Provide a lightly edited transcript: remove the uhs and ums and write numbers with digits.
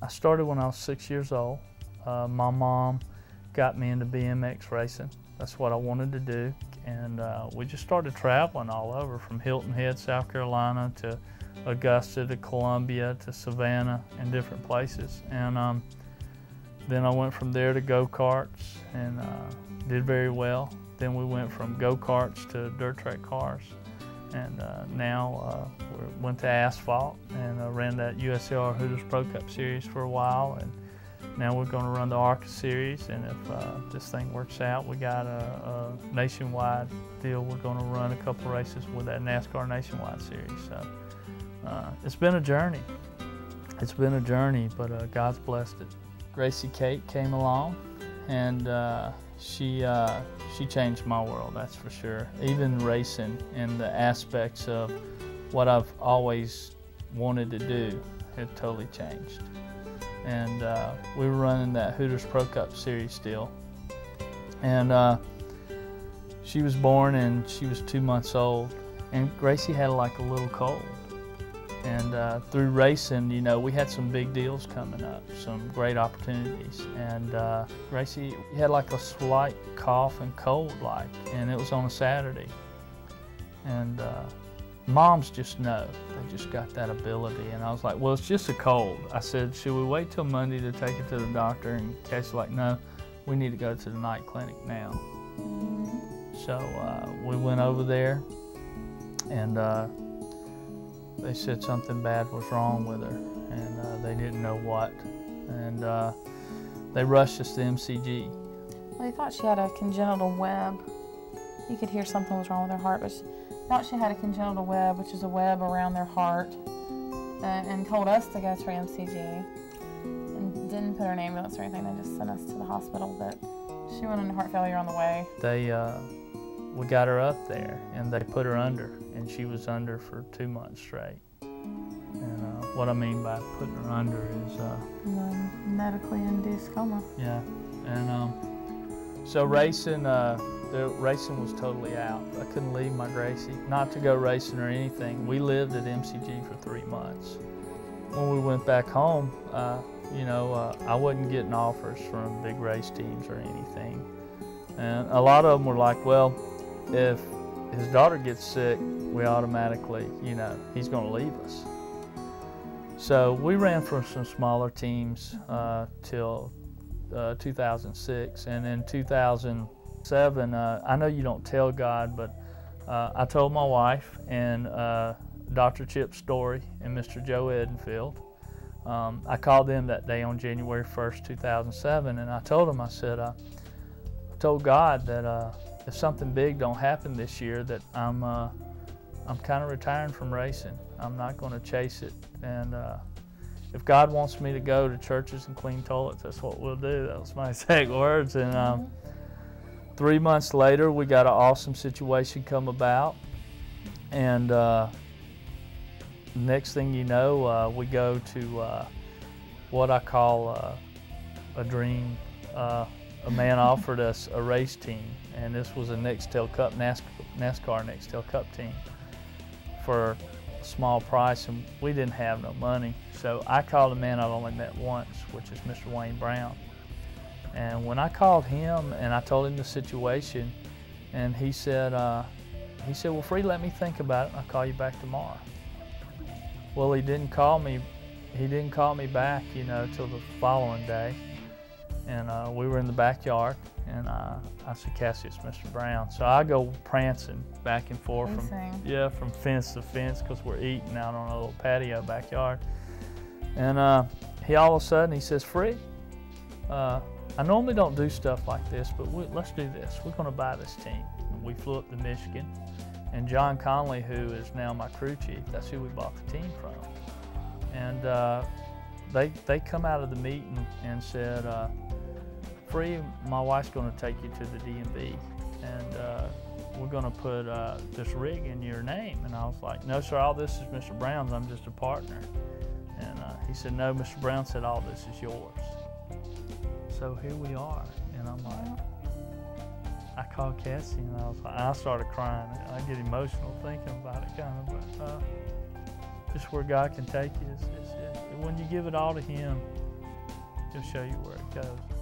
I started when I was 6 years old. My mom got me into BMX racing. That's what I wanted to do. And we just started traveling all over, from Hilton Head, South Carolina, to Augusta, to Columbia, to Savannah, and different places. And then I went from there to go-karts and did very well. Then we went from go-karts to dirt track cars. And now we went to asphalt and ran that USLR Hooters Pro Cup Series for a while. And now we're going to run the ARCA Series. And if this thing works out, we got a nationwide deal. We're going to run a couple races with that NASCAR Nationwide Series. So it's been a journey. It's been a journey, but God's blessed it. Gracie Kate came along, and she changed my world, that's for sure. Even racing and the aspects of what I've always wanted to do had totally changed. And we were running that Hooters Pro Cup Series still. And she was born and she was 2 months old. And Gracie had like a little cold. And through racing, you know, we had some big deals coming up, some great opportunities. And Gracie had like a slight cough and cold and it was on a Saturday. And moms just know, they just got that ability. And I was like, well, it's just a cold. I said, should we wait till Monday to take it to the doctor? And Cassie's like, no, we need to go to the night clinic now. So we went over there, and they said something bad was wrong with her, and they didn't know what. And they rushed us to MCG. Well, they thought she had a congenital web. You could hear something was wrong with her heart, but she thought she had a congenital web, which is a web around their heart, and told us to go to MCG. And didn't put her in an ambulance or anything. They just sent us to the hospital, but she went into heart failure on the way. We got her up there, and they put her under, and she was under for 2 months straight. And what I mean by putting her under is medically induced coma. Yeah, and so racing, the racing was totally out. I couldn't leave my Gracie, not to go racing or anything. We lived at MCG for 3 months. When we went back home, you know, I wasn't getting offers from big race teams or anything. And a lot of them were like, well, if his daughter gets sick, we automatically, you know, he's going to leave us. So we ran for some smaller teams till 2006. And in 2007, I know you don't tell God, but I told my wife and Dr. Chip Story and Mr. Joe Edenfield. I called them that day on January 1st, 2007, and I told them, I said, I told God that if something big don't happen this year, that I'm kind of retiring from racing. I'm not going to chase it, and if God wants me to go to churches and clean toilets, that's what we'll do. That was my exact words. And 3 months later, we got an awesome situation come about, and next thing you know, we go to what I call a dream. A man offered us a race team, and this was a Nextel Cup, NASCAR Nextel Cup team, for a small price, and we didn't have no money. So I called a man I'd only met once, which is Mr. Wayne Brown. And when I called him and I told him the situation, and he said, well, Free, let me think about it, and I'll call you back tomorrow. Well, he didn't call me back, you know, till the following day. And we were in the backyard, and I said, Cassie, it's Mr. Brown. So I go prancing back and forth from fence to fence, because we're eating out on a little patio backyard. And he all of a sudden, he says, Free, I normally don't do stuff like this, but let's do this. We're going to buy this team. And we flew up to Michigan, and John Conley, who is now my crew chief, that's who we bought the team from. And they come out of the meeting and said, Free, my wife's going to take you to the DMV, and we're going to put this rig in your name. And I was like, no, sir, all this is Mr. Brown's. I'm just a partner. And he said, no, Mr. Brown said all this is yours. So here we are. And I'm like, I called Cassie, and I was like, I started crying. I get emotional thinking about it, kind of, but just where God can take you. When you give it all to Him, He'll show you where it goes.